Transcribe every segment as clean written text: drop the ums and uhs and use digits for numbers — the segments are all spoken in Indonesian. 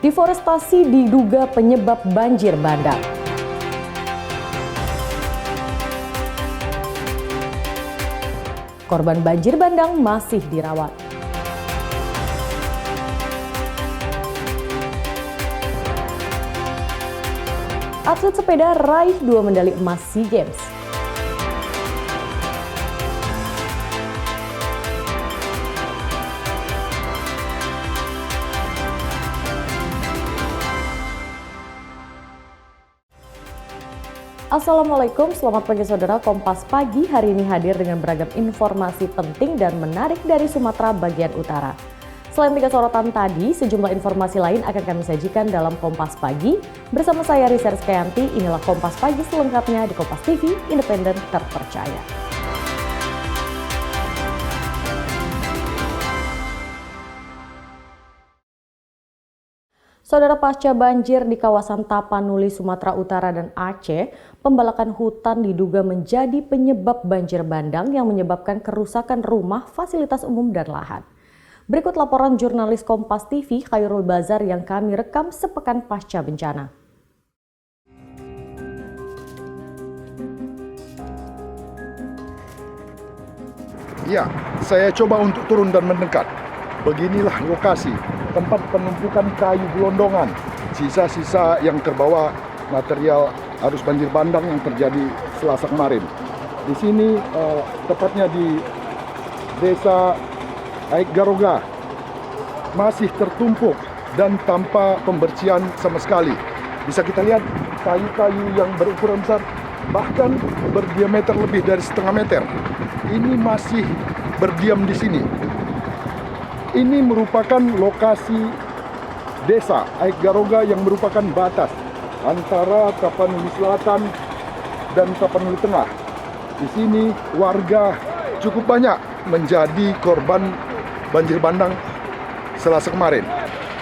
Deforestasi diduga penyebab banjir bandang. Korban banjir bandang masih dirawat. Atlet sepeda raih 2 medali emas SEA Games. Assalamualaikum, selamat pagi saudara. Kompas Pagi hari ini hadir dengan beragam informasi penting dan menarik dari Sumatera bagian utara. Selain 3 sorotan tadi, sejumlah informasi lain akan kami sajikan dalam Kompas Pagi. Bersama saya Risa Rizkyanti, inilah Kompas Pagi selengkapnya di Kompas TV, independen terpercaya. Saudara, pasca banjir di kawasan Tapanuli, Sumatera Utara dan Aceh, pembalakan hutan diduga menjadi penyebab banjir bandang yang menyebabkan kerusakan rumah, fasilitas umum, dan lahan. Berikut laporan jurnalis Kompas TV Khairul Bazar yang kami rekam sepekan pasca bencana. Ya, saya coba untuk turun dan mendekat. Beginilah lokasi tempat penumpukan kayu gelondongan, sisa-sisa yang terbawa material arus banjir bandang yang terjadi Selasa kemarin. Di sini tepatnya di Desa Aik Garoga masih tertumpuk dan tanpa pembersihan sama sekali. Bisa kita lihat kayu-kayu yang berukuran besar, bahkan berdiameter lebih dari setengah meter. Ini masih berdiam di sini. Ini merupakan lokasi Desa Aik Garoga yang merupakan batas antara Tapanuli Selatan dan Tapanuli Tengah. Di sini warga cukup banyak menjadi korban banjir bandang Selasa kemarin.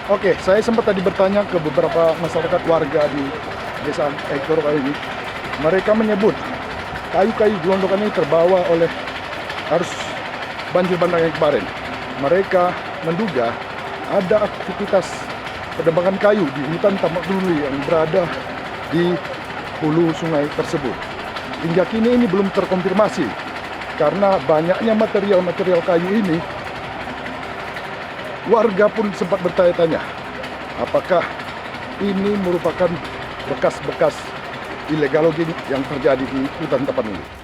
Oke, saya sempat tadi bertanya ke beberapa masyarakat warga di Desa Aik Garoga ini. Mereka menyebut kayu-kayu gelondongan ini terbawa oleh arus banjir bandang yang kemarin. Mereka menduga ada aktivitas penebangan kayu di hutan Tapanuli yang berada di hulu sungai tersebut. Hingga kini ini belum terkonfirmasi karena banyaknya material-material kayu ini. Warga pun sempat bertanya-tanya, apakah ini merupakan bekas-bekas illegal logging yang terjadi di hutan Tapanuli.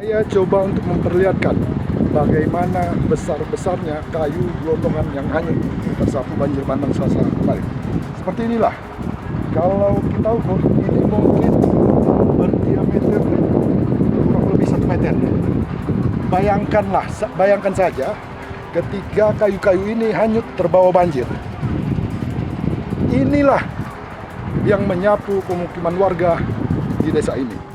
Saya coba untuk memperlihatkan bagaimana besar-besarnya kayu gelondongan yang hanyut tersapu banjir bandang Selasa kemarin. Seperti inilah. Kalau kita ukur, ini mungkin berdiameter kurang lebih 1 meter. Bayangkan saja ketika kayu-kayu ini hanyut terbawa banjir. Inilah yang menyapu pemukiman warga di desa ini.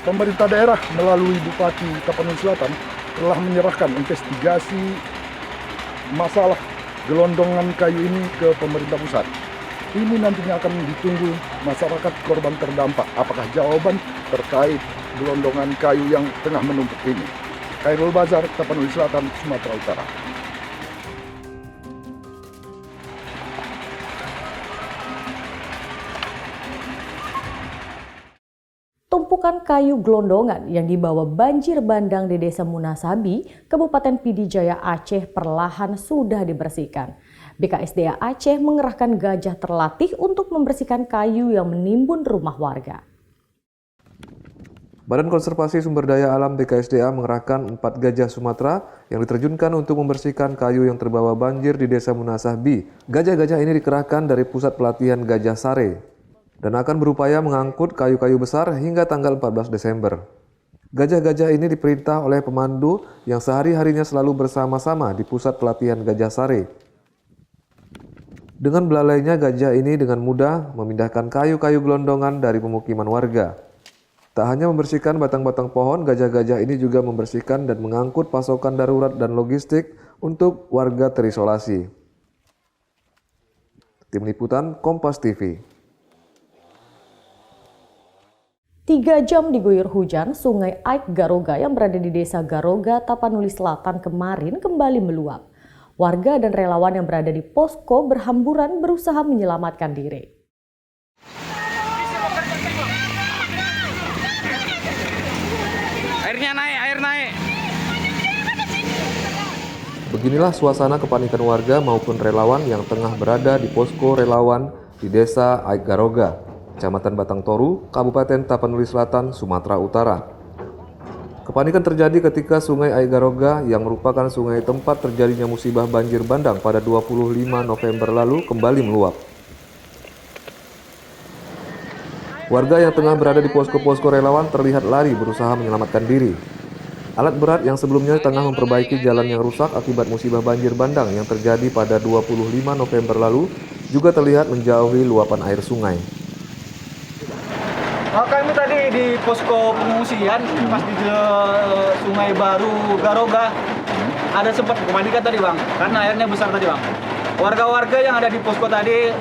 Pemerintah daerah melalui Bupati Tapanuli Selatan telah menyerahkan investigasi masalah gelondongan kayu ini ke pemerintah pusat. Ini nantinya akan ditunggu masyarakat korban terdampak. Apakah jawaban terkait gelondongan kayu yang tengah menumpuk ini? Khairul Bazar, Tapanuli Selatan, Sumatera Utara. Tumpukan kayu gelondongan yang dibawa banjir bandang di Desa Munasabi, Kabupaten Pidijaya Aceh perlahan sudah dibersihkan. BKSDA Aceh mengerahkan gajah terlatih untuk membersihkan kayu yang menimbun rumah warga. Badan Konservasi Sumber Daya Alam BKSDA mengerahkan 4 gajah Sumatera yang diterjunkan untuk membersihkan kayu yang terbawa banjir di Desa Munasabi. Gajah-gajah ini dikerahkan dari Pusat Pelatihan Gajah Sare dan akan berupaya mengangkut kayu-kayu besar hingga tanggal 14 Desember. Gajah-gajah ini diperintah oleh pemandu yang sehari-harinya selalu bersama-sama di Pusat Pelatihan Gajah Sare. Dengan belalainya gajah ini dengan mudah memindahkan kayu-kayu gelondongan dari pemukiman warga. Tak hanya membersihkan batang-batang pohon, gajah-gajah ini juga membersihkan dan mengangkut pasokan darurat dan logistik untuk warga terisolasi. Tim Liputan Kompas TV. 3 jam diguyur hujan, Sungai Aik Garoga yang berada di Desa Garoga, Tapanuli Selatan kemarin kembali meluap. Warga dan relawan yang berada di posko berhamburan berusaha menyelamatkan diri. Airnya naik, air naik. Beginilah suasana kepanikan warga maupun relawan yang tengah berada di posko relawan di Desa Aik Garoga, Kecamatan Batang Toru, Kabupaten Tapanuli Selatan, Sumatera Utara. Kepanikan terjadi ketika Sungai Aik Garoga yang merupakan sungai tempat terjadinya musibah banjir bandang pada 25 November lalu kembali meluap. Warga yang tengah berada di posko-posko relawan terlihat lari berusaha menyelamatkan diri. Alat berat yang sebelumnya tengah memperbaiki jalan yang rusak akibat musibah banjir bandang yang terjadi pada 25 November lalu juga terlihat menjauhi luapan air sungai. Kami tadi di posko pengungsian pas di Sungai Baru Garoga ada sempat kepanikan tadi bang, karena airnya besar tadi bang. Warga-warga yang ada di posko tadi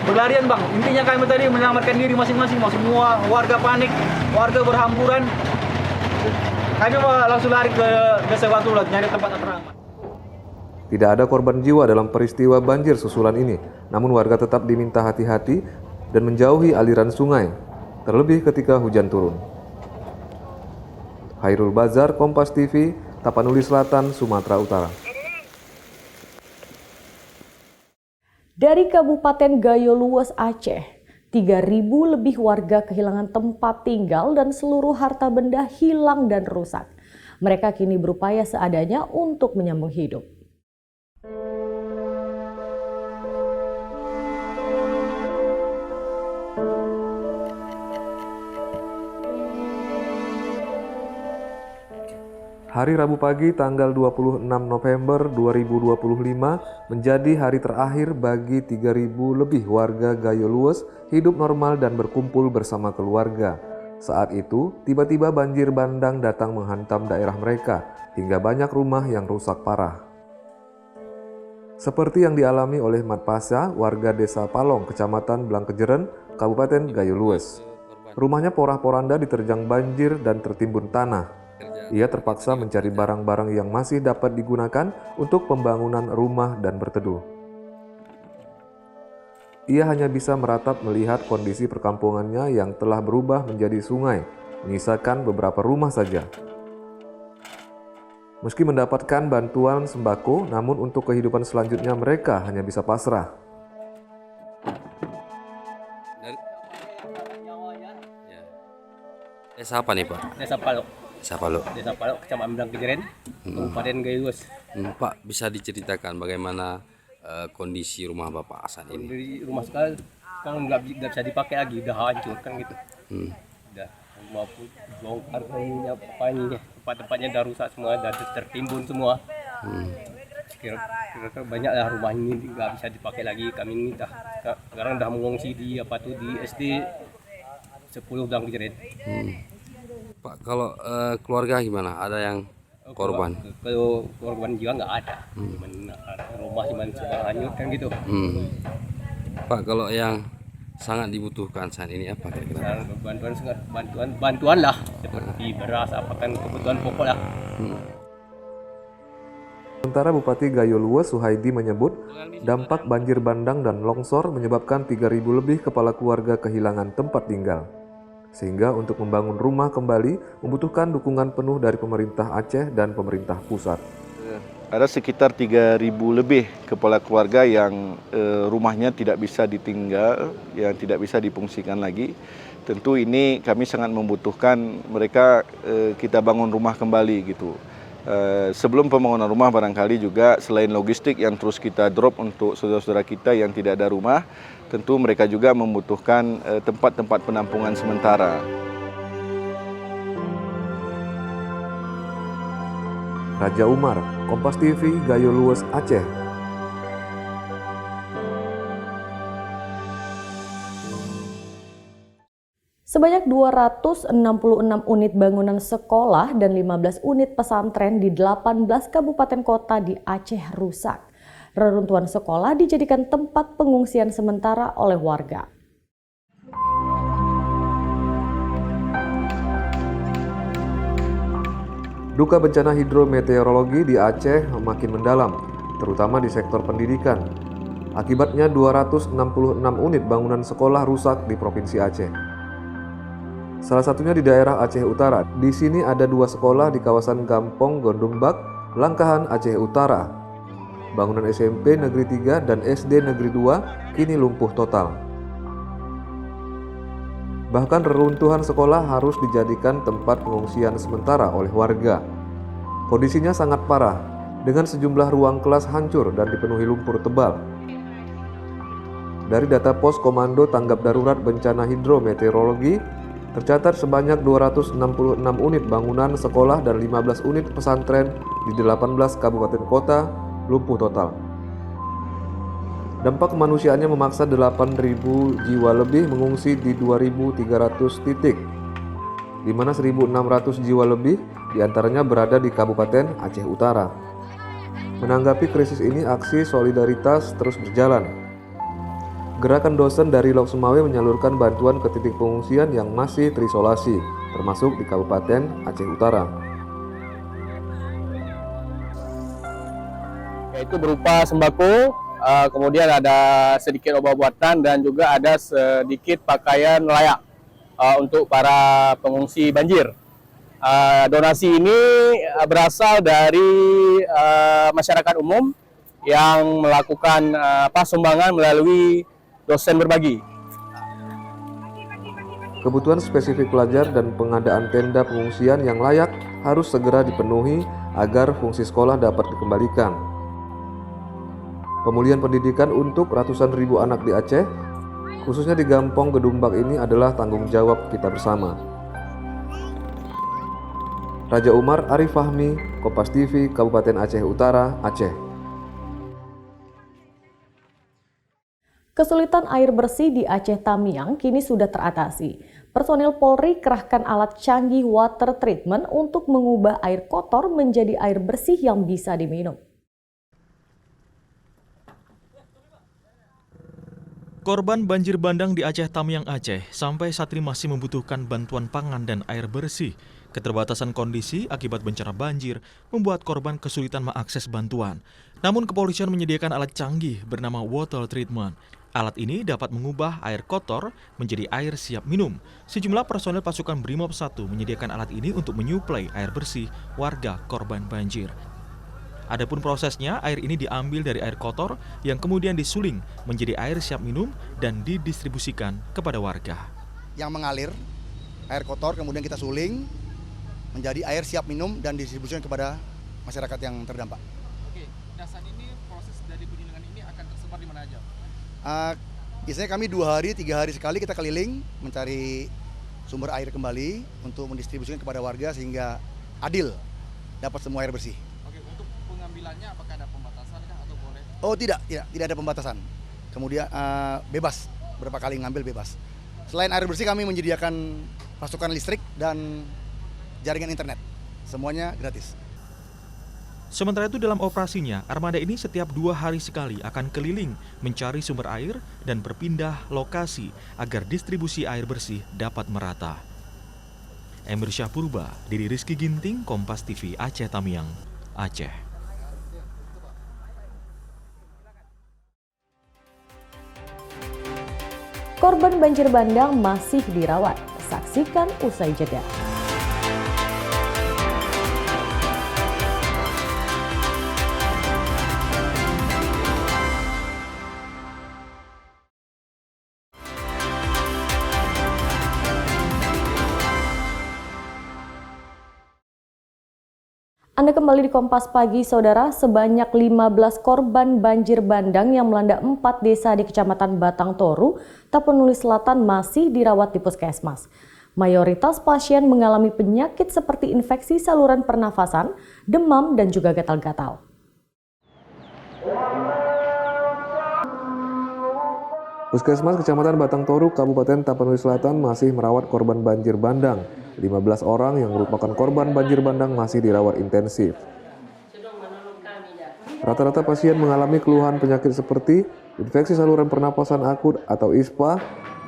berlarian bang. Intinya kami tadi menyelamatkan diri masing-masing. Semua warga panik, warga berhamburan. Kami langsung lari ke Desa Watulat nyari tempat teraman. Tidak ada korban jiwa dalam peristiwa banjir susulan ini, namun warga tetap diminta hati-hati dan menjauhi aliran sungai, terlebih ketika hujan turun. Hairul Bazar, Kompas TV, Tapanuli Selatan, Sumatera Utara. Dari Kabupaten Gayo Luwes, Aceh, 3.000 lebih warga kehilangan tempat tinggal dan seluruh harta benda hilang dan rusak. Mereka kini berupaya seadanya untuk menyambung hidup. Hari Rabu pagi tanggal 26 November 2025 menjadi hari terakhir bagi 3.000 lebih warga Gayo Luwes hidup normal dan berkumpul bersama keluarga. Saat itu, tiba-tiba banjir bandang datang menghantam daerah mereka hingga banyak rumah yang rusak parah. Seperti yang dialami oleh Mat Pasha, warga Desa Palong, Kecamatan Blangkejeren, Kabupaten Gayo Luwes. Rumahnya porah-poranda diterjang banjir dan tertimbun tanah. Ia terpaksa mencari barang-barang yang masih dapat digunakan untuk pembangunan rumah dan berteduh. Ia hanya bisa meratap melihat kondisi perkampungannya yang telah berubah menjadi sungai, menyisakan beberapa rumah saja. Meski mendapatkan bantuan sembako, namun untuk kehidupan selanjutnya mereka hanya bisa pasrah. Desa apa nih Pak? Desa Palok. Desa Palok. Desa Palok, Kecamatan Blangkejeren, Kabupaten Gayo Luwes. Pak, bisa diceritakan bagaimana kondisi rumah Bapak Hasan ini? Di rumah sekarang nggak bisa dipakai lagi, udah hancur kan gitu. Udah maupun bongkar ini tempat-tempatnya udah rusak semua, udah tertimbun semua. Kira-kira banyak lah rumah ini nggak bisa dipakai lagi. Kami ini sekarang udah mengungsi di di SD 10 Blangkejeren. Pak, kalau keluarga gimana? Ada yang korban? Kalau korban jiwa nggak ada. Rumah cuma sebarang hanyut kan gitu. Pak, kalau yang sangat dibutuhkan saat ini apa kira-kira? Bantuan lah seperti beras, apa kan kebutuhan pokok lah. Sementara Bupati Gayo Luwes Suhaidi menyebut dampak banjir bandang dan longsor menyebabkan 3.000 lebih kepala keluarga kehilangan tempat tinggal. Sehingga untuk membangun rumah kembali membutuhkan dukungan penuh dari pemerintah Aceh dan pemerintah pusat. Ada sekitar 3.000 lebih kepala keluarga yang rumahnya tidak bisa ditinggal, yang tidak bisa difungsikan lagi. Tentu ini kami sangat membutuhkan mereka kita bangun rumah kembali gitu. Sebelum pembangunan rumah barangkali juga selain logistik yang terus kita drop untuk saudara-saudara kita yang tidak ada rumah, tentu mereka juga membutuhkan tempat-tempat penampungan sementara. Raja Umar, Kompas TV, Gayo Luwes, Aceh. Sebanyak 266 unit bangunan sekolah dan 15 unit pesantren di 18 kabupaten kota di Aceh rusak. Reruntuhan sekolah dijadikan tempat pengungsian sementara oleh warga. Duka bencana hidrometeorologi di Aceh makin mendalam, terutama di sektor pendidikan. Akibatnya 266 unit bangunan sekolah rusak di Provinsi Aceh. Salah satunya di daerah Aceh Utara. Di sini ada 2 sekolah di kawasan Gampong Gondombak, Langkahan, Aceh Utara. Bangunan SMP Negeri 3 dan SD Negeri 2 kini lumpuh total. Bahkan reruntuhan sekolah harus dijadikan tempat pengungsian sementara oleh warga. Kondisinya sangat parah, dengan sejumlah ruang kelas hancur dan dipenuhi lumpur tebal. Dari data Pos Komando Tanggap Darurat Bencana Hidrometeorologi, tercatat sebanyak 266 unit bangunan sekolah dan 15 unit pesantren di 18 kabupaten kota lumpuh total. Dampak kemanusiaannya memaksa 8.000 jiwa lebih mengungsi di 2.300 titik, di mana 1.600 jiwa lebih diantaranya berada di Kabupaten Aceh Utara. Menanggapi krisis ini, aksi solidaritas terus berjalan. Gerakan dosen dari Lok Sumawe menyalurkan bantuan ke titik pengungsian yang masih terisolasi, termasuk di Kabupaten Aceh Utara. Yaitu berupa sembako, kemudian ada sedikit obat-obatan dan juga ada sedikit pakaian layak untuk para pengungsi banjir. Donasi ini berasal dari masyarakat umum yang melakukan sumbangan melalui dosen berbagi. Kebutuhan spesifik pelajar dan pengadaan tenda pengungsian yang layak harus segera dipenuhi agar fungsi sekolah dapat dikembalikan. Pemulihan pendidikan untuk ratusan ribu anak di Aceh, khususnya di Gampong Gedumbak ini adalah tanggung jawab kita bersama. Raja Umar, Arif Fahmi, Kompas TV, Kabupaten Aceh Utara, Aceh. Kesulitan air bersih di Aceh Tamiang kini sudah teratasi. Personil Polri kerahkan alat canggih water treatment untuk mengubah air kotor menjadi air bersih yang bisa diminum. Korban banjir bandang di Aceh Tamiang, Aceh sampai saat ini masih membutuhkan bantuan pangan dan air bersih. Keterbatasan kondisi akibat bencana banjir membuat korban kesulitan mengakses bantuan. Namun kepolisian menyediakan alat canggih bernama water treatment. Alat ini dapat mengubah air kotor menjadi air siap minum. Sejumlah personel pasukan Brimob 1 menyediakan alat ini untuk menyuplai air bersih warga korban banjir. Adapun prosesnya, air ini diambil dari air kotor yang kemudian disuling menjadi air siap minum dan didistribusikan kepada warga. Yang mengalir, air kotor kemudian kita suling menjadi air siap minum dan didistribusikan kepada masyarakat yang terdampak. Oke, dasar ini proses dari penyulingan ini akan tersebar di mana aja? Biasanya kami 2 hari, 3 hari sekali kita keliling mencari sumber air kembali untuk mendistribusikan kepada warga sehingga adil dapat semua air bersih. Pengambilannya apakah ada pembatasan atau boleh? Oh tidak ada pembatasan. Kemudian bebas, berapa kali ngambil bebas. Selain air bersih kami menyediakan pasokan listrik dan jaringan internet. Semuanya gratis. Sementara itu dalam operasinya, armada ini setiap 2 hari sekali akan keliling mencari sumber air dan berpindah lokasi agar distribusi air bersih dapat merata. Emir Syah Purba, Didi Rizky Ginting, Kompas TV, Aceh Tamiang, Aceh. Korban banjir bandang masih dirawat. Saksikan usai jeda. Anda kembali di Kompas Pagi, Saudara. Sebanyak 15 korban banjir bandang yang melanda 4 desa di Kecamatan Batang Toru, Tapanuli Selatan masih dirawat di puskesmas. Mayoritas pasien mengalami penyakit seperti infeksi saluran pernafasan, demam, dan juga gatal-gatal. Puskesmas Kecamatan Batang Toru, Kabupaten Tapanuli Selatan masih merawat korban banjir bandang. 15 orang yang merupakan korban banjir bandang masih dirawat intensif. Rata-rata pasien mengalami keluhan penyakit seperti infeksi saluran pernapasan akut atau ISPA,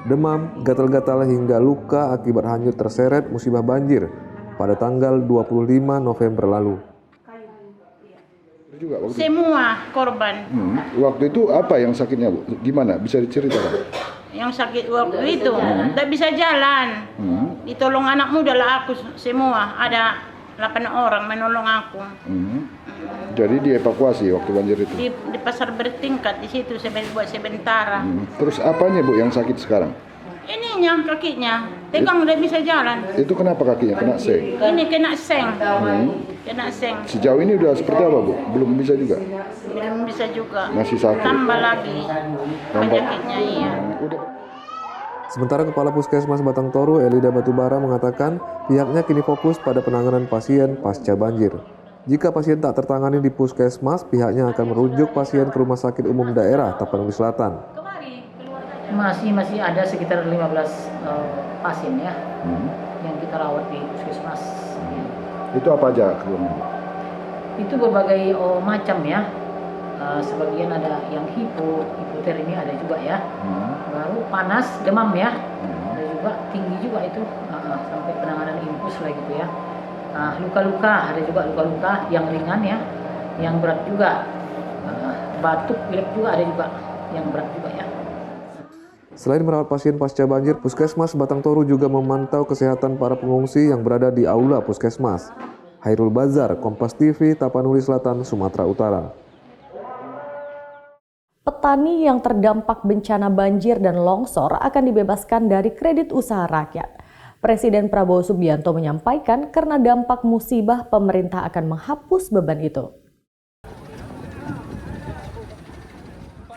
demam, gatal-gatal hingga luka akibat hanyut terseret musibah banjir. pada tanggal 25 November lalu. Semua korban. Waktu itu apa yang sakitnya, Bu? Gimana? Bisa diceritakan? Yang sakit waktu itu tidak bisa jalan. Ditolong anak muda lah aku semua. Ada 8 orang menolong aku. Jadi dievakuasi waktu banjir itu? Di pasar bertingkat di situ buat sebentar. Terus apanya, Bu, yang sakit sekarang? Ininya kakinya, tegang udah bisa jalan. Itu kenapa kakinya kena seng? Ini kena seng. Kena seng. Sejauh ini udah seperti apa, Bu? Belum bisa juga? Belum bisa juga. Masih sakit? Tambah lagi penyakitnya, iya. Sementara Kepala Puskesmas Batang Toru, Elida Batubara, mengatakan pihaknya kini fokus pada penanganan pasien pasca banjir. Jika pasien tak tertangani di puskesmas, pihaknya akan merujuk pasien ke Rumah Sakit Umum Daerah Tapanuli Selatan. Masih ada sekitar 15 pasien ya yang kita rawat di puskesmas. Itu apa aja keluarnya? Itu berbagai macam ya. Sebagian ada yang hipotermi ada juga ya. Baru panas, demam ya. Ada juga tinggi juga itu sampai penanganan infus lah gitu ya. Luka-luka ada juga luka-luka yang ringan ya, yang berat juga. Batuk, pilek juga ada juga yang berat juga ya. Selain merawat pasien pasca banjir, Puskesmas Batang Toru juga memantau kesehatan para pengungsi yang berada di aula Puskesmas. Hairul Bazar, Kompas TV, Tapanuli Selatan, Sumatera Utara. Petani yang terdampak bencana banjir dan longsor akan dibebaskan dari kredit usaha rakyat. Presiden Prabowo Subianto menyampaikan karena dampak musibah pemerintah akan menghapus beban itu.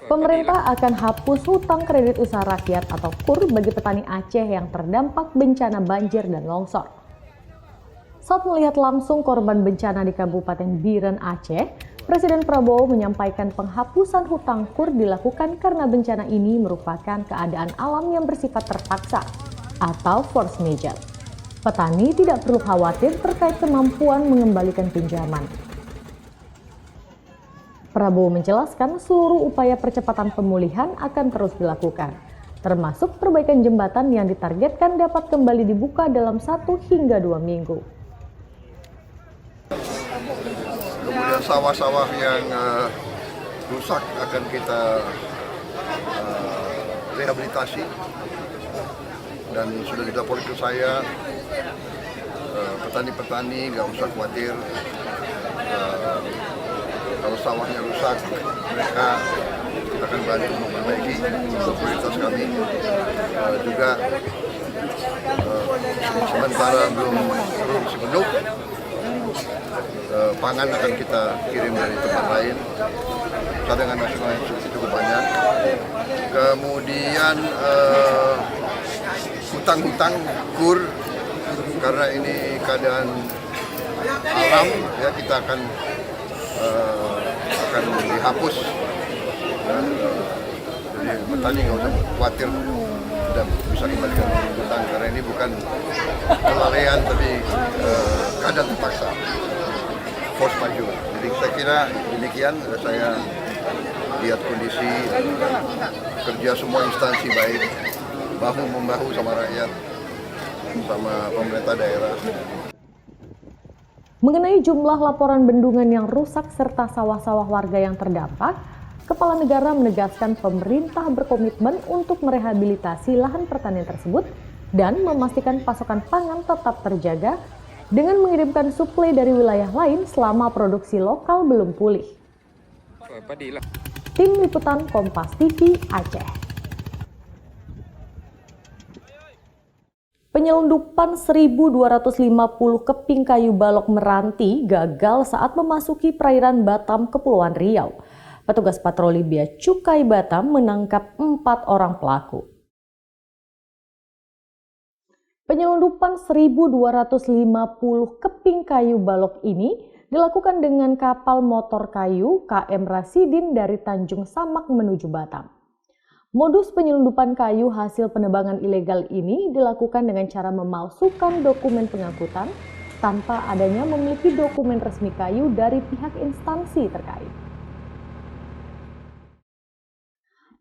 Pemerintah akan hapus hutang kredit usaha rakyat atau KUR bagi petani Aceh yang terdampak bencana banjir dan longsor. Saat melihat langsung korban bencana di Kabupaten Biren, Aceh, Presiden Prabowo menyampaikan penghapusan hutang KUR dilakukan karena bencana ini merupakan keadaan alam yang bersifat terpaksa atau force majeure. Petani tidak perlu khawatir terkait kemampuan mengembalikan pinjaman. Prabowo menjelaskan seluruh upaya percepatan pemulihan akan terus dilakukan, termasuk perbaikan jembatan yang ditargetkan dapat kembali dibuka dalam 1 hingga 2 minggu. Kemudian sawah-sawah yang rusak akan kita rehabilitasi, dan sudah dilaporkan ke saya, petani-petani nggak usah khawatir. Kalau sawahnya rusak, mereka akan balik memperbaiki. Prioritas kami juga sementara belum sepenuh, pangan akan kita kirim dari tempat lain. Cadangan nasional yang cukup banyak. Kemudian hutang-hutang KUR, karena ini keadaan alam, ya kita akan dihapus. Jadi petani nggak usah khawatir, dan bisa kembalikan hutang, karena ini bukan kelalaian tapi keadaan terpaksa, force majeure. Jadi saya kira demikian. Saya lihat kondisi kerja semua instansi baik, bahu-membahu sama rakyat, sama pemerintah daerah. Mengenai jumlah laporan bendungan yang rusak serta sawah-sawah warga yang terdampak, Kepala Negara menegaskan pemerintah berkomitmen untuk merehabilitasi lahan pertanian tersebut dan memastikan pasokan pangan tetap terjaga dengan mengirimkan suplai dari wilayah lain selama produksi lokal belum pulih. Tim Liputan Kompas TV Aceh. Penyelundupan 1.250 keping kayu balok meranti gagal saat memasuki perairan Batam, Kepulauan Riau. Petugas patroli Bea Cukai Batam menangkap 4 orang pelaku. Penyelundupan 1.250 keping kayu balok ini dilakukan dengan kapal motor kayu KM Rasidin dari Tanjung Samak menuju Batam. Modus penyelundupan kayu hasil penebangan ilegal ini dilakukan dengan cara memalsukan dokumen pengangkutan tanpa adanya memiliki dokumen resmi kayu dari pihak instansi terkait.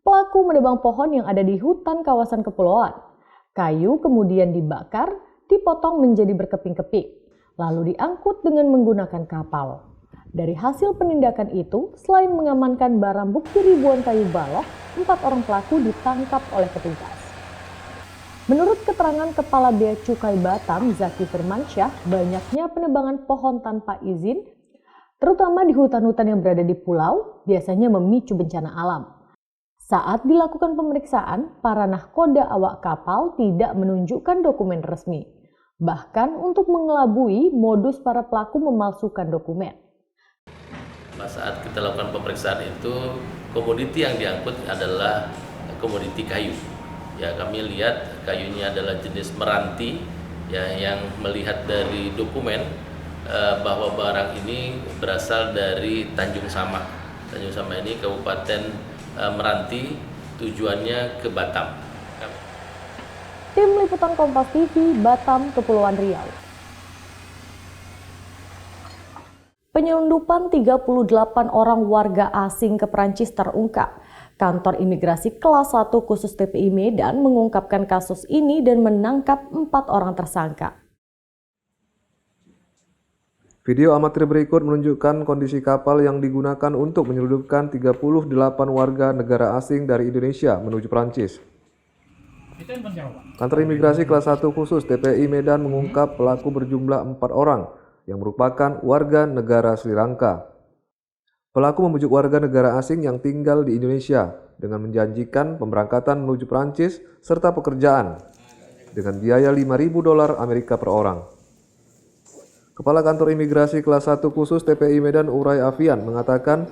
Pelaku menebang pohon yang ada di hutan kawasan kepulauan. Kayu kemudian dibakar, dipotong menjadi berkeping-keping. lalu diangkut dengan menggunakan kapal. Dari hasil penindakan itu, selain mengamankan barang bukti ribuan kayu balok, 4 orang pelaku ditangkap oleh petugas. Menurut keterangan Kepala Bea Cukai Batam, Zaki Firmansyah, banyaknya penebangan pohon tanpa izin, terutama di hutan-hutan yang berada di pulau, biasanya memicu bencana alam. Saat dilakukan pemeriksaan, para nahkoda awak kapal tidak menunjukkan dokumen resmi. Bahkan untuk mengelabui, modus para pelaku memalsukan dokumen. Saat kita lakukan pemeriksaan itu, komoditi yang diangkut adalah komoditi kayu. Ya, kami lihat kayunya adalah jenis meranti, ya, yang melihat dari dokumen bahwa barang ini berasal dari Tanjung Sama. Tanjung Sama ini Kabupaten Meranti, tujuannya ke Batam. Tim Liputan Kompas TV, Batam, Kepulauan Riau. Penyelundupan 38 orang warga asing ke Prancis terungkap. Kantor Imigrasi Kelas 1 khusus TPI Medan mengungkapkan kasus ini dan menangkap 4 orang tersangka. Video amatir berikut menunjukkan kondisi kapal yang digunakan untuk menyelundupkan 38 warga negara asing dari Indonesia menuju Prancis. Kantor Imigrasi Kelas 1 khusus TPI Medan mengungkap pelaku berjumlah 4 orang yang merupakan warga negara Sri Lanka. Pelaku membujuk warga negara asing yang tinggal di Indonesia dengan menjanjikan pemberangkatan menuju Prancis serta pekerjaan dengan biaya $5.000 Amerika per orang. Kepala Kantor Imigrasi Kelas 1 khusus TPI Medan Uray Afian mengatakan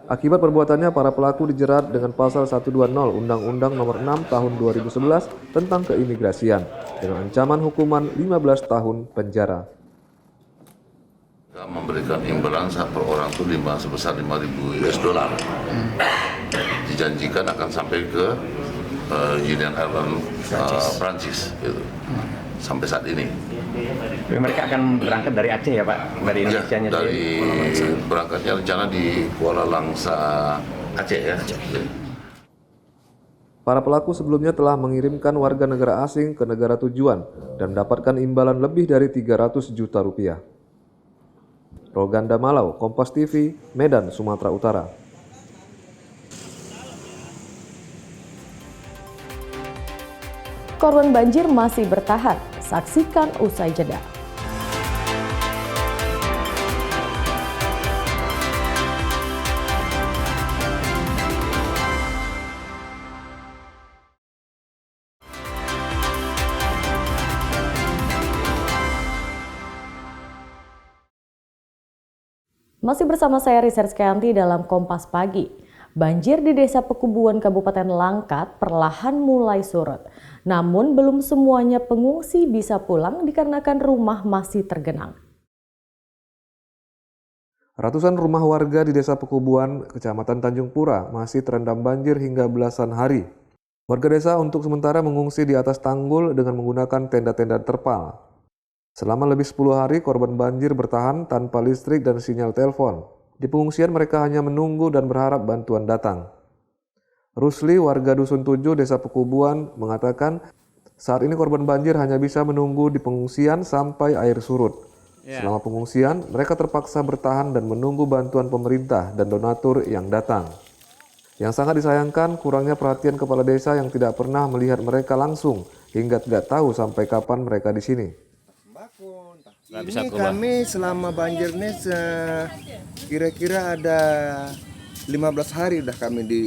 akibat perbuatannya para pelaku dijerat dengan pasal 120 Undang-Undang Nomor 6 Tahun 2011 tentang keimigrasian dengan ancaman hukuman 15 tahun penjara. Memberikan imbalan per orang itu sebesar $5.000. Dijanjikan akan sampai ke Union Island Prancis gitu. Sampai saat ini. Mereka akan berangkat dari Aceh ya Pak? Dari Indonesia nya? Dari berangkatnya rencana di Kuala Langsa Aceh ya. Para pelaku sebelumnya telah mengirimkan warga negara asing ke negara tujuan dan mendapatkan imbalan lebih dari 300 juta rupiah. Roganda Malau, Kompas TV, Medan, Sumatera Utara. Korban banjir masih bertahan, saksikan usai jeda. Masih bersama saya Research Kayanti dalam Kompas Pagi. Banjir di Desa Pekubuan Kabupaten Langkat perlahan mulai surut. Namun belum semuanya pengungsi bisa pulang dikarenakan rumah masih tergenang. Ratusan rumah warga di Desa Pekubuan, Kecamatan Tanjung Pura masih terendam banjir hingga belasan hari. Warga desa untuk sementara mengungsi di atas tanggul dengan menggunakan tenda-tenda terpal. Selama lebih 10 hari korban banjir bertahan tanpa listrik dan sinyal telepon. Di pengungsian mereka hanya menunggu dan berharap bantuan datang. Rusli, warga Dusun 7 Desa Pekubuan, mengatakan saat ini korban banjir hanya bisa menunggu di pengungsian sampai air surut. Selama pengungsian, mereka terpaksa bertahan dan menunggu bantuan pemerintah dan donatur yang datang. Yang sangat disayangkan, kurangnya perhatian kepala desa yang tidak pernah melihat mereka langsung hingga tidak tahu sampai kapan mereka di sini. Ini kami selama banjir ini kira-kira ada 15 hari udah kami di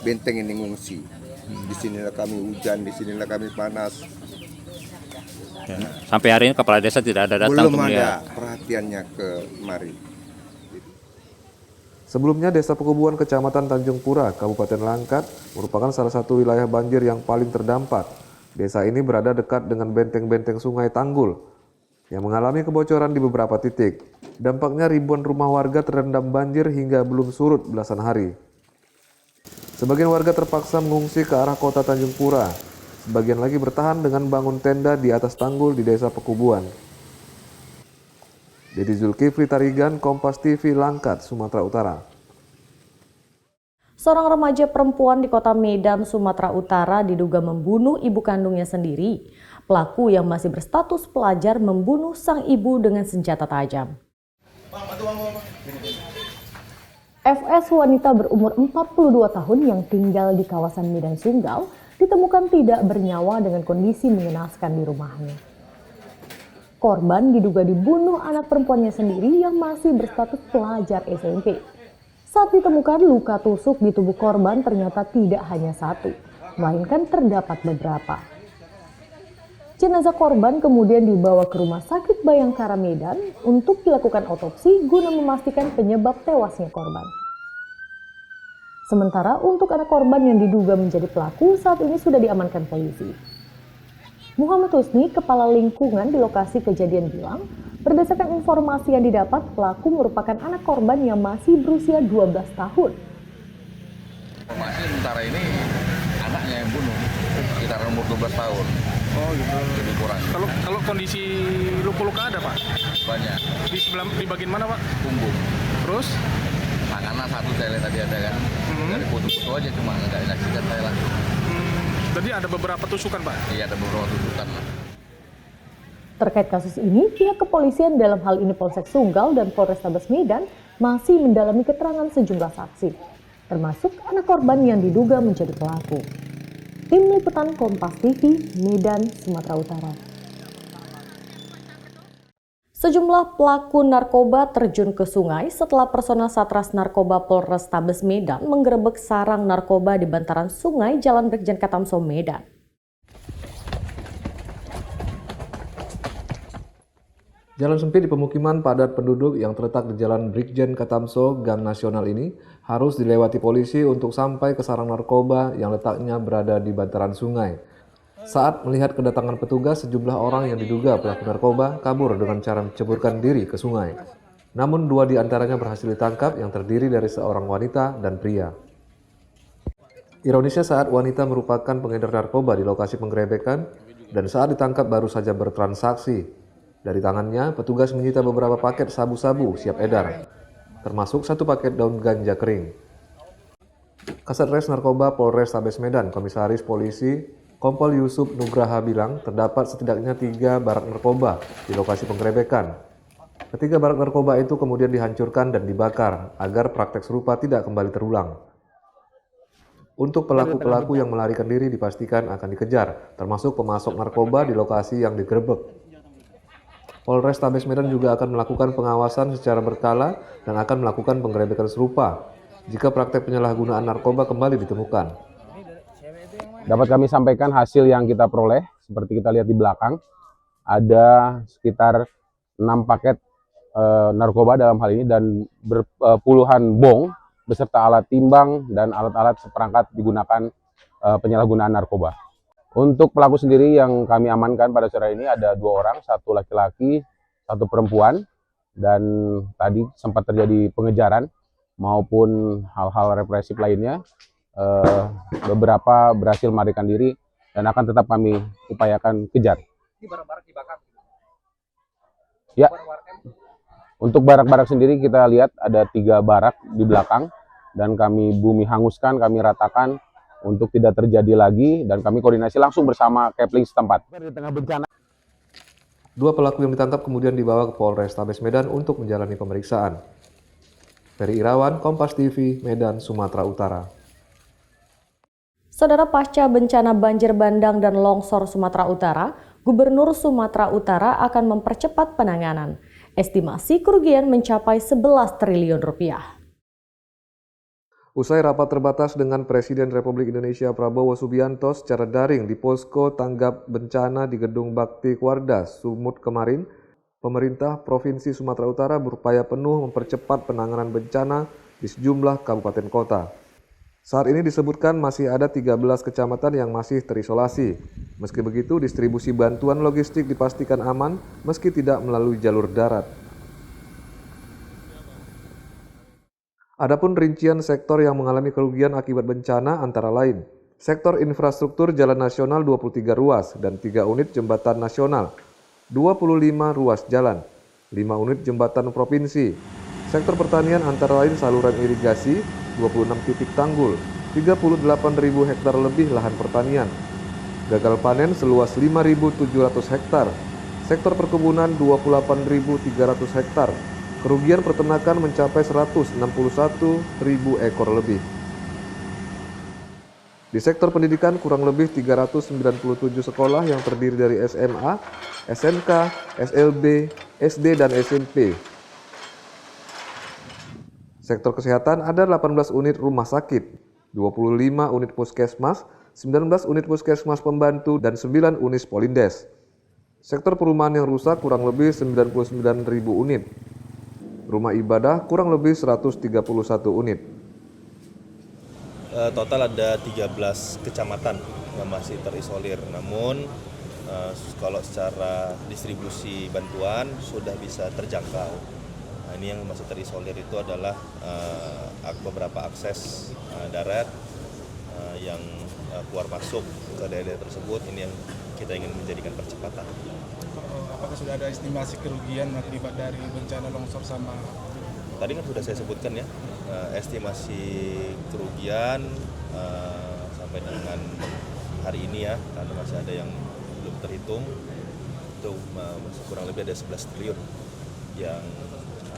benteng ini ngungsi. Di sinilah kami hujan, di sinilah kami panas. Ya. Sampai hari ini kepala desa tidak ada datang belum ada perhatiannya ke mari. Sebelumnya Desa Pekubuan Kecamatan Tanjung Pura, Kabupaten Langkat merupakan salah satu wilayah banjir yang paling terdampak. Desa ini berada dekat dengan benteng-benteng sungai Tanggul yang mengalami kebocoran di beberapa titik. Dampaknya ribuan rumah warga terendam banjir hingga belum surut belasan hari. Sebagian warga terpaksa mengungsi ke arah kota Tanjung Pura. Sebagian lagi bertahan dengan bangun tenda di atas tanggul di Desa Pekubuan. Dedi Zulkifli Tarigan, Kompas TV, Langkat, Sumatera Utara. Seorang remaja perempuan di kota Medan, Sumatera Utara diduga membunuh ibu kandungnya sendiri. Pelaku yang masih berstatus pelajar membunuh sang ibu dengan senjata tajam. FS wanita berumur 42 tahun yang tinggal di kawasan Medan Sunggal ditemukan tidak bernyawa dengan kondisi mengenaskan di rumahnya. Korban diduga dibunuh anak perempuannya sendiri yang masih berstatus pelajar SMP. Saat ditemukan, luka tusuk di tubuh korban ternyata tidak hanya satu, melainkan terdapat beberapa. Jenazah korban kemudian dibawa ke Rumah Sakit Bayangkara Medan untuk dilakukan otopsi guna memastikan penyebab tewasnya korban. Sementara untuk anak korban yang diduga menjadi pelaku saat ini sudah diamankan polisi. Muhammad Husni, kepala lingkungan di lokasi kejadian bilang, berdasarkan informasi yang didapat, pelaku merupakan anak korban yang masih berusia 12 tahun. Informasi sementara ini anaknya yang bunuh, sekitar umur 12 tahun. Oh gitu. Lebih kurang. Kalau kondisi luka-luka ada Pak? Banyak. Di bagian mana Pak? Punggung. Terus? Tangannya satu saya lihat tadi ada kan. Dari foto-foto aja cuma nggak disaksikan saya lah. Jadi ada beberapa tusukan Pak? Iya ada beberapa tusukan. Terkait kasus ini, pihak kepolisian dalam hal ini Polsek Sunggal dan Polrestabes Medan masih mendalami keterangan sejumlah saksi, termasuk anak korban yang diduga menjadi pelaku. Tim Liputan Kompas TV, Medan, Sumatera Utara. Sejumlah pelaku narkoba terjun ke sungai setelah personel Satras Narkoba Polrestabes Medan menggerebek sarang narkoba di bantaran sungai Jalan Brigjen Katamso, Medan. Jalan sempit di pemukiman padat penduduk yang terletak di Jalan Brigjen Katamso, Gang Nasional ini harus dilewati polisi untuk sampai ke sarang narkoba yang letaknya berada di bantaran sungai. Saat melihat kedatangan petugas, sejumlah orang yang diduga pelaku narkoba kabur dengan cara menceburkan diri ke sungai. Namun 2 di antaranya berhasil ditangkap yang terdiri dari seorang wanita dan pria. Ironisnya saat wanita merupakan pengedar narkoba di lokasi penggerebekan dan saat ditangkap baru saja bertransaksi. Dari tangannya, petugas menyita beberapa paket sabu-sabu siap edar, termasuk 1 paket daun ganja kering. Kasatres Narkoba Polrestabes Medan, Komisaris Polisi Kompol Yusuf Nugraha bilang terdapat setidaknya 3 barak narkoba di lokasi penggerebekan. Ketiga barak narkoba itu kemudian dihancurkan dan dibakar agar praktek serupa tidak kembali terulang. Untuk pelaku-pelaku yang melarikan diri dipastikan akan dikejar, termasuk pemasok narkoba di lokasi yang digerebek. Polrestabes Medan juga akan melakukan pengawasan secara berkala dan akan melakukan penggerebekan serupa jika praktek penyalahgunaan narkoba kembali ditemukan. Dapat kami sampaikan hasil yang kita peroleh, seperti kita lihat di belakang, ada sekitar 6 paket narkoba dalam hal ini dan puluhan bong beserta alat timbang dan alat-alat seperangkat digunakan penyalahgunaan narkoba. Untuk pelaku sendiri yang kami amankan pada sore ini ada 2 orang, 1 laki-laki, 1 perempuan, dan tadi sempat terjadi pengejaran maupun hal-hal represif lainnya. Beberapa berhasil melarikan diri dan akan tetap kami upayakan kejar. Barak-barak dibakar? Ya, untuk barak-barak sendiri kita lihat ada 3 barak di belakang dan kami bumi hanguskan, kami ratakan untuk tidak terjadi lagi dan kami koordinasi langsung bersama Kepling setempat. Di tengah bencana. 2 pelaku yang ditangkap kemudian dibawa ke Polrestabes Medan untuk menjalani pemeriksaan. Ferry Irawan, Kompas TV, Medan, Sumatera Utara. Saudara, pasca bencana banjir bandang dan longsor Sumatera Utara, Gubernur Sumatera Utara akan mempercepat penanganan. Estimasi kerugian mencapai 11 triliun rupiah. Usai rapat terbatas dengan Presiden Republik Indonesia Prabowo Subianto secara daring di posko tanggap bencana di Gedung Bakti Warda, Sumut kemarin, pemerintah Provinsi Sumatera Utara berupaya penuh mempercepat penanganan bencana di sejumlah kabupaten kota. Saat ini disebutkan masih ada 13 kecamatan yang masih terisolasi. Meski begitu, distribusi bantuan logistik dipastikan aman meski tidak melalui jalur darat. Adapun rincian sektor yang mengalami kerugian akibat bencana antara lain, sektor infrastruktur jalan nasional 23 ruas dan 3 unit jembatan nasional, 25 ruas jalan, 5 unit jembatan provinsi. Sektor pertanian antara lain saluran irigasi, 26 titik tanggul, 38.000 hektar lebih lahan pertanian. Gagal panen seluas 5.700 hektar. Sektor perkebunan 28.300 hektar. Kerugian peternakan mencapai 161.000 ekor lebih. Di sektor pendidikan kurang lebih 397 sekolah yang terdiri dari SMA, SMK, SLB, SD, dan SMP. Sektor kesehatan ada 18 unit rumah sakit, 25 unit puskesmas, 19 unit puskesmas pembantu, dan 9 unit polindes. Sektor perumahan yang rusak kurang lebih 99.000 unit. Rumah ibadah kurang lebih 131 unit. Total ada 13 kecamatan yang masih terisolir. Namun kalau secara distribusi bantuan sudah bisa terjangkau. Nah, ini yang masih terisolir itu adalah beberapa akses darat yang keluar masuk ke daerah tersebut. Ini yang kita ingin menjadikan percepatan. Apakah sudah ada estimasi kerugian akibat dari bencana longsor sama? Tadi kan sudah saya sebutkan ya, estimasi kerugian sampai dengan hari ini ya, karena masih ada yang belum terhitung, itu masih kurang lebih ada 11 triliun yang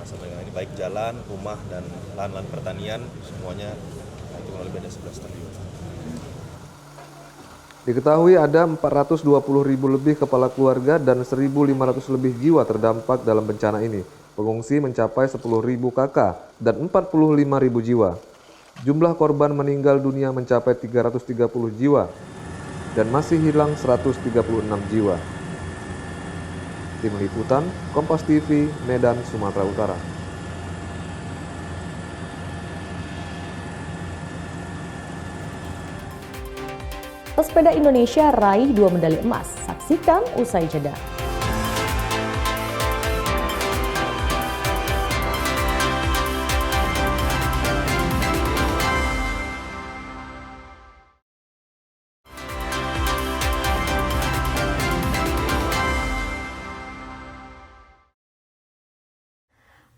sampai dengan ini baik jalan, rumah, dan lahan-lahan pertanian semuanya kurang lebih ada 11 triliun. Diketahui ada 420.000 lebih kepala keluarga dan 1.500 lebih jiwa terdampak dalam bencana ini. Pengungsi mencapai 10.000 kakak dan 45.000 jiwa. Jumlah korban meninggal dunia mencapai 330 jiwa dan masih hilang 136 jiwa. Tim Liputan, Kompas TV, Medan, Sumatera Utara. Pesepeda Indonesia raih 2 medali emas. Saksikan usai jeda.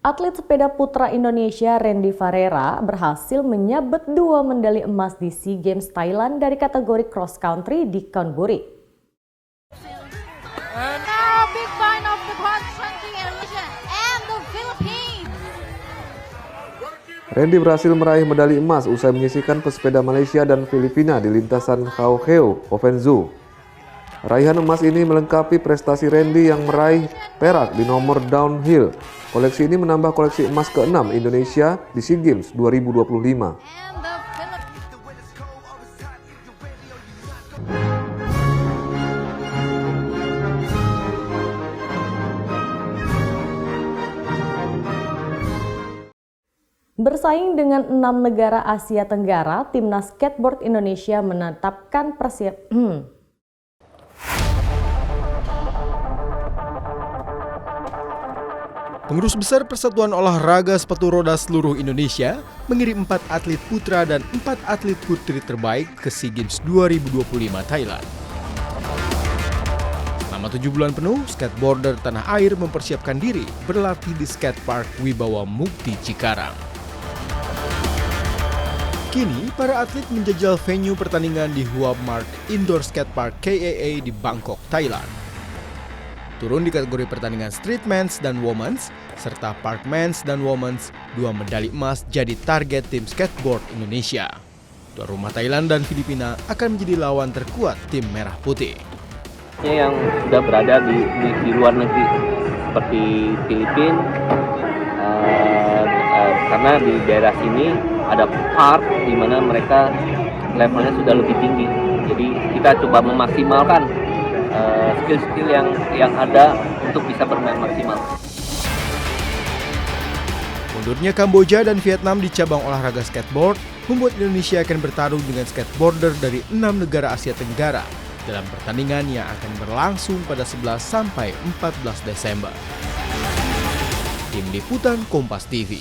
Atlet sepeda putra Indonesia Randy Farera berhasil menyabet 2 medali emas di SEA Games Thailand dari kategori cross country di Chonburi. And now big find of the cross country Indonesia and the Philippines. Randy berhasil meraih medali emas usai menyisihkan pesepeda Malaysia dan Filipina di lintasan Khao Kheo Ovenzu. Raihan emas ini melengkapi prestasi Randy yang meraih perak di nomor downhill. Koleksi ini menambah koleksi emas ke-6 Indonesia di SEA Games 2025. Bersaing dengan 6 negara Asia Tenggara, Timnas Skateboard Indonesia menetapkan Pengurus Besar Persatuan Olahraga Sepatu Roda seluruh Indonesia mengirim 4 atlet putra dan 4 atlet putri terbaik ke SEA Games 2025 Thailand. Selama 7 bulan penuh, skateboarder tanah air mempersiapkan diri berlatih di skatepark Wibawa Mukti Cikarang. Kini, para atlet menjajal venue pertandingan di Hua Mark Indoor Skatepark KAA di Bangkok, Thailand. Turun di kategori pertandingan Street Men's dan Women's, serta Park Men's dan Women's, 2 medali emas jadi target tim skateboard Indonesia. Tuan rumah Thailand dan Filipina akan menjadi lawan terkuat tim Merah Putih. Yang sudah berada di luar negeri, seperti Filipina, karena di daerah sini ada park di mana mereka levelnya sudah lebih tinggi. Jadi kita coba memaksimalkan skill-skill yang ada untuk bisa bermain maksimal. Mundurnya Kamboja dan Vietnam di cabang olahraga skateboard membuat Indonesia akan bertarung dengan skateboarder dari 6 negara Asia Tenggara dalam pertandingan yang akan berlangsung pada 11 sampai 14 Desember. Tim Liputan Kompas TV.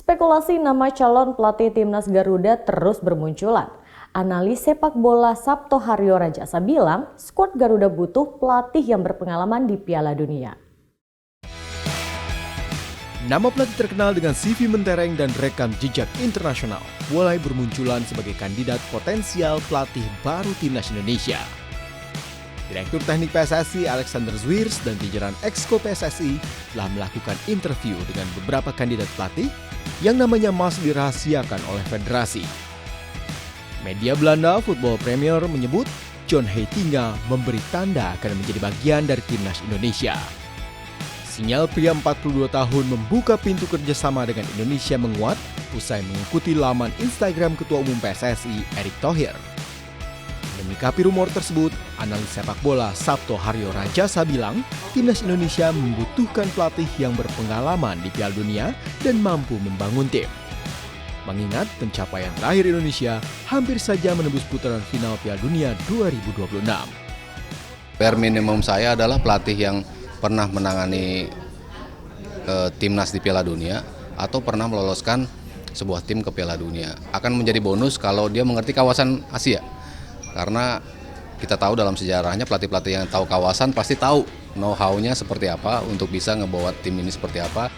Spekulasi nama calon pelatih Timnas Garuda terus bermunculan. Analis sepak bola Sabto Haryo Rajasa bilang, skuad Garuda butuh pelatih yang berpengalaman di Piala Dunia. Nama pelatih terkenal dengan CV mentereng dan rekam jejak internasional mulai bermunculan sebagai kandidat potensial pelatih baru timnas Indonesia. Direktur Teknik PSSI Alexander Zwiers dan jajaran Exco PSSI telah melakukan interview dengan beberapa kandidat pelatih yang namanya masih dirahasiakan oleh federasi. Media Belanda Football Premier menyebut John Heitinga memberi tanda akan menjadi bagian dari timnas Indonesia. Sinyal pria 42 tahun membuka pintu kerjasama dengan Indonesia menguat usai mengikuti laman Instagram Ketua Umum PSSI Erick Thohir. Menyikapi rumor tersebut, analis sepak bola Sabto Haryo Rajasa bilang timnas Indonesia membutuhkan pelatih yang berpengalaman di Piala Dunia dan mampu membangun tim. Mengingat pencapaian terakhir Indonesia hampir saja menembus putaran final Piala Dunia 2026. PR minimum saya adalah pelatih yang pernah menangani timnas di Piala Dunia atau pernah meloloskan sebuah tim ke Piala Dunia. Akan menjadi bonus kalau dia mengerti kawasan Asia. Karena kita tahu dalam sejarahnya pelatih-pelatih yang tahu kawasan pasti tahu know-how-nya seperti apa untuk bisa ngebawa tim ini seperti apa.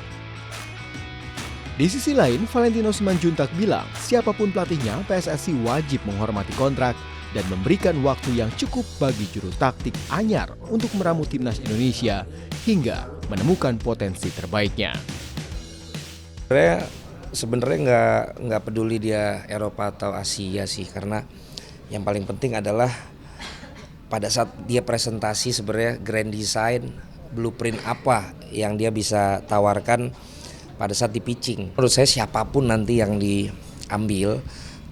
Di sisi lain, Valentino Simanjuntak bilang siapapun pelatihnya PSSI wajib menghormati kontrak dan memberikan waktu yang cukup bagi juru taktik anyar untuk meramu timnas Indonesia hingga menemukan potensi terbaiknya. Sebenarnya nggak peduli dia Eropa atau Asia sih, karena yang paling penting adalah pada saat dia presentasi sebenarnya grand design, blueprint apa yang dia bisa tawarkan pada saat di pitching. Menurut saya siapapun nanti yang diambil,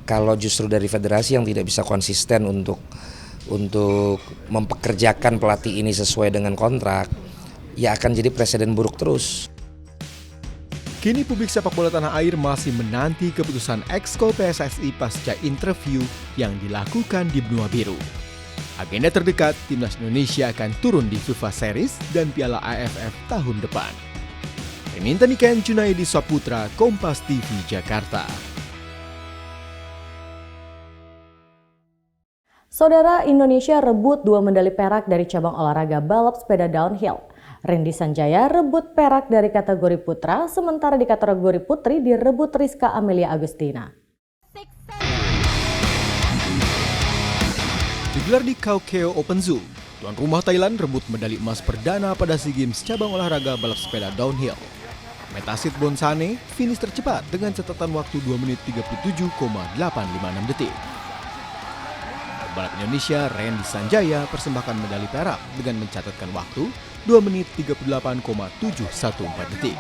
kalau justru dari federasi yang tidak bisa konsisten untuk mempekerjakan pelatih ini sesuai dengan kontrak, ya akan jadi presiden buruk terus. Kini publik sepak bola tanah air masih menanti keputusan Exco PSSI pasca interview yang dilakukan di benua biru. Agenda terdekat, timnas Indonesia akan turun di FIFA Series dan Piala AFF tahun depan. Reminta Niken, Junaidi Saputra, Kompas TV, Jakarta. Saudara, Indonesia rebut 2 medali perak dari cabang olahraga balap sepeda downhill. Rendy Sanjaya rebut perak dari kategori putra, sementara di kategori putri direbut Rizka Amelia Agustina. Digelar di Khao Keo Open Zoo, tuan rumah Thailand rebut medali emas perdana pada SEA Games cabang olahraga balap sepeda downhill. Metasit Bonsane finish tercepat dengan catatan waktu 2 menit 37,856 detik. Pembalap Indonesia Rendy Sanjaya persembahkan medali perak dengan mencatatkan waktu 2 menit 38,714 detik.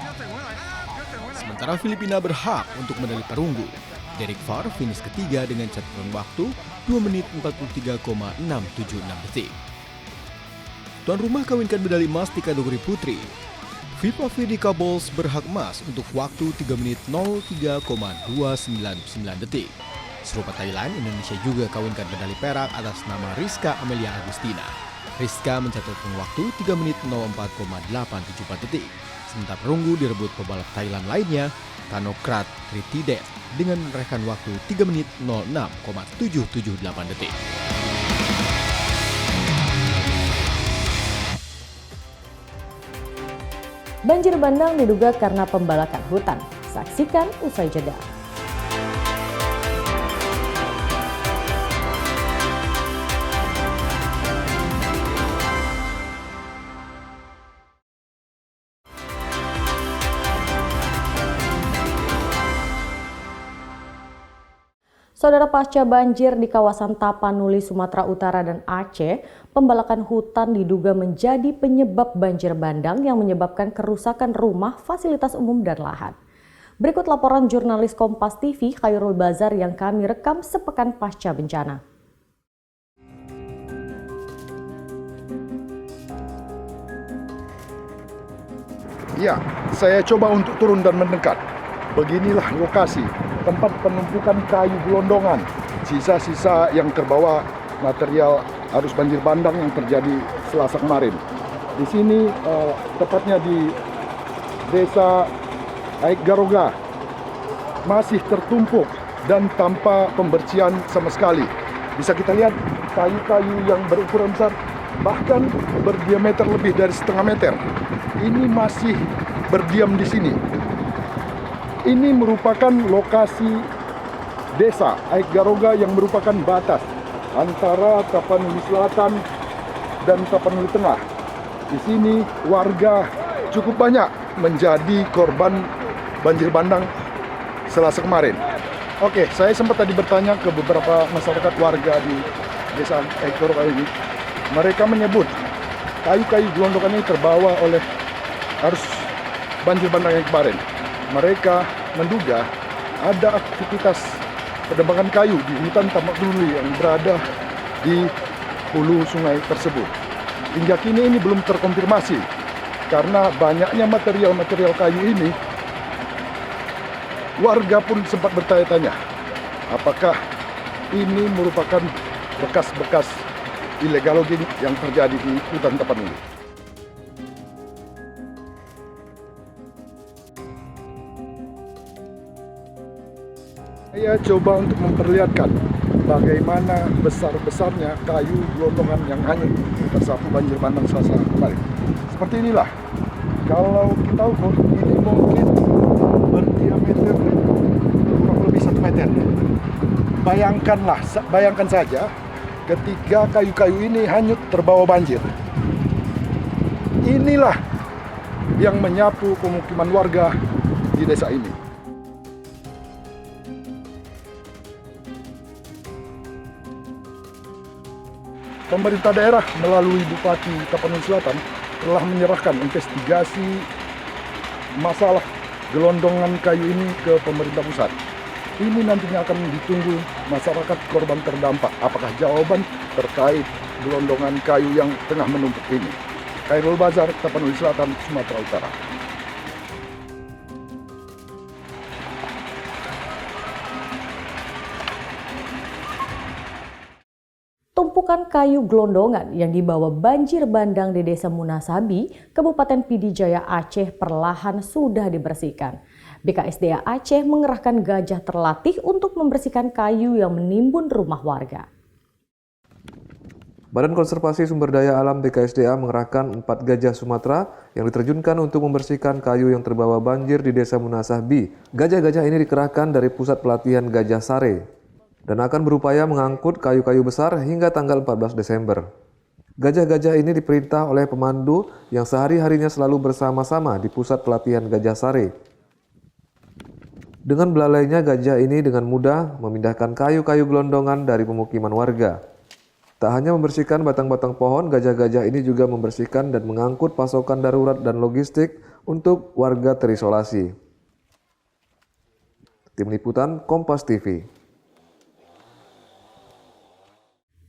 Sementara Filipina berhak untuk medali perunggu. Derek Farr finish ketiga dengan catatan waktu 2 menit 43,676 detik. Tuan rumah kawinkan medali emas di kategori putri. Viva Vidika Bowles berhak emas untuk waktu 3 menit 03,299 detik. Serupa Thailand, Indonesia juga kawinkan medali perak atas nama Rizka Amelia Agustina. Rizka mencatatkan waktu 3 menit 04,874 detik. Sementara perunggu direbut pebalap Thailand lainnya, Tanokrat Ritidet, dengan menorehkan waktu 3 menit 06,778 detik. Banjir bandang diduga karena pembalakan hutan. Saksikan usai jeda. Saudara, pasca banjir di kawasan Tapanuli, Sumatera Utara dan Aceh, pembalakan hutan diduga menjadi penyebab banjir bandang yang menyebabkan kerusakan rumah, fasilitas umum, dan lahan. Berikut laporan jurnalis Kompas TV Khairul Bazar yang kami rekam sepekan pasca bencana. Ya, saya coba untuk turun dan mendekat. Beginilah lokasi tempat penumpukan kayu gelondongan, sisa-sisa yang terbawa material arus banjir bandang yang terjadi Selasa kemarin. Di sini tepatnya di Desa Aik Garoga masih tertumpuk dan tanpa pembersihan sama sekali. Bisa kita lihat kayu-kayu yang berukuran besar, bahkan berdiameter lebih dari setengah meter. Ini masih berdiam di sini. Ini merupakan lokasi desa Aik Garoga yang merupakan batas antara Tapanuli Selatan dan Tapanuli Tengah. Di sini warga cukup banyak menjadi korban banjir bandang Selasa kemarin. Oke, saya sempat tadi bertanya ke beberapa masyarakat warga di desa Aik Garoga ini. Mereka menyebut kayu-kayu gelondongan ini terbawa oleh arus banjir bandang yang kemarin. Mereka menduga ada aktivitas penebangan kayu di hutan Tamak Duli yang berada di hulu sungai tersebut. Hingga kini ini belum terkonfirmasi karena banyaknya material-material kayu ini. Warga pun sempat bertanya-tanya apakah ini merupakan bekas-bekas illegal logging yang terjadi di hutan Tapanuli. Saya coba untuk memperlihatkan bagaimana besar-besarnya kayu gelondongan yang hanyut tersapu banjir bandang Selasa kemarin. Seperti inilah. Kalau kita ukur, ini mungkin berdiameter kurang lebih 1 meter. Bayangkan saja ketika kayu-kayu ini hanyut terbawa banjir. Inilah yang menyapu pemukiman warga di desa ini. Pemerintah daerah melalui Bupati Tapanuli Selatan telah menyerahkan investigasi masalah gelondongan kayu ini ke pemerintah pusat. Ini nantinya akan ditunggu masyarakat korban terdampak. Apakah jawaban terkait gelondongan kayu yang tengah menumpuk ini? Khairul Bazar, Tapanuli Selatan, Sumatera Utara. Tumpukan kayu gelondongan yang dibawa banjir bandang di Desa Munasabi, Kabupaten Pidijaya Aceh perlahan sudah dibersihkan. BKSDA Aceh mengerahkan gajah terlatih untuk membersihkan kayu yang menimbun rumah warga. Badan Konservasi Sumber Daya Alam BKSDA mengerahkan 4 gajah Sumatera yang diterjunkan untuk membersihkan kayu yang terbawa banjir di Desa Munasabi. Gajah-gajah ini dikerahkan dari Pusat Pelatihan Gajah Sare dan akan berupaya mengangkut kayu-kayu besar hingga tanggal 14 Desember. Gajah-gajah ini diperintah oleh pemandu yang sehari-harinya selalu bersama-sama di Pusat Pelatihan Gajah Sare. Dengan belalainya gajah ini dengan mudah memindahkan kayu-kayu gelondongan dari pemukiman warga. Tak hanya membersihkan batang-batang pohon, gajah-gajah ini juga membersihkan dan mengangkut pasokan darurat dan logistik untuk warga terisolasi. Tim Liputan Kompas TV.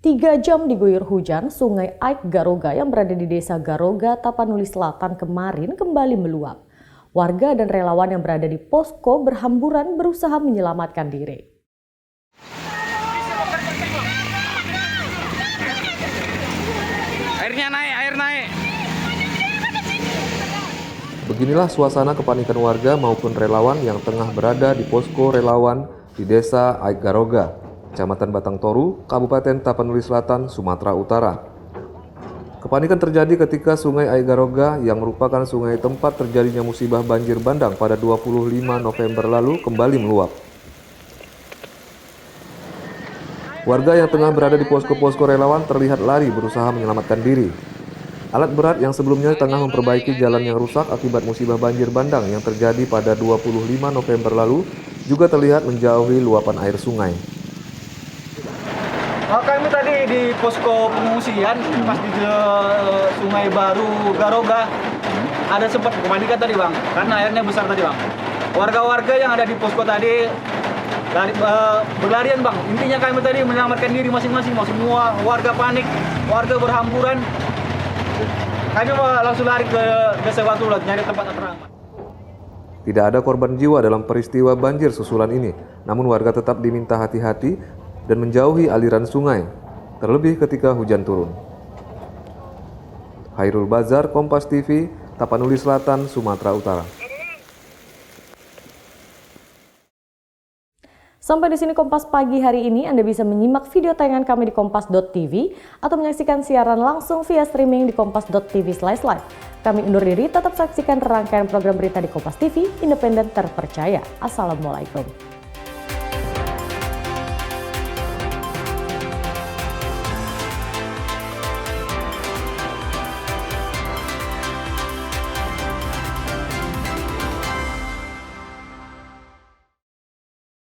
3 jam diguyur hujan, Sungai Aik Garoga yang berada di Desa Garoga, Tapanuli Selatan kemarin kembali meluap. Warga dan relawan yang berada di posko berhamburan berusaha menyelamatkan diri. Airnya naik, air naik. Beginilah suasana kepanikan warga maupun relawan yang tengah berada di posko relawan di Desa Aik Garoga, Kecamatan Batang Toru, Kabupaten Tapanuli Selatan, Sumatera Utara. Kepanikan terjadi ketika Sungai Aik Garoga yang merupakan sungai tempat terjadinya musibah banjir bandang pada 25 November lalu kembali meluap. Warga yang tengah berada di posko-posko relawan terlihat lari berusaha menyelamatkan diri. Alat berat yang sebelumnya tengah memperbaiki jalan yang rusak akibat musibah banjir bandang yang terjadi pada 25 November lalu juga terlihat menjauhi luapan air sungai. Kami tadi di posko pengungsian pas di Sungai Baru Garoga ada sempat kepanikan tadi bang, karena airnya besar tadi bang. Warga-warga yang ada di posko tadi berlarian bang. Intinya kami tadi menyelamatkan diri masing-masing. Semua warga panik, warga berhamburan. Kami langsung lari ke Desa Watulat nyari tempat terang. Tidak ada korban jiwa dalam peristiwa banjir susulan ini, namun warga tetap diminta hati-hati dan menjauhi aliran sungai, terlebih ketika hujan turun. Khairul Bazar, Kompas TV, Tapanuli Selatan, Sumatera Utara. Sampai di sini Kompas Pagi hari ini. Anda bisa menyimak video tayangan kami di kompas.tv atau menyaksikan siaran langsung via streaming di kompas.tv/live. Kami undur diri, tetap saksikan rangkaian program berita di Kompas TV, independen terpercaya. Assalamualaikum.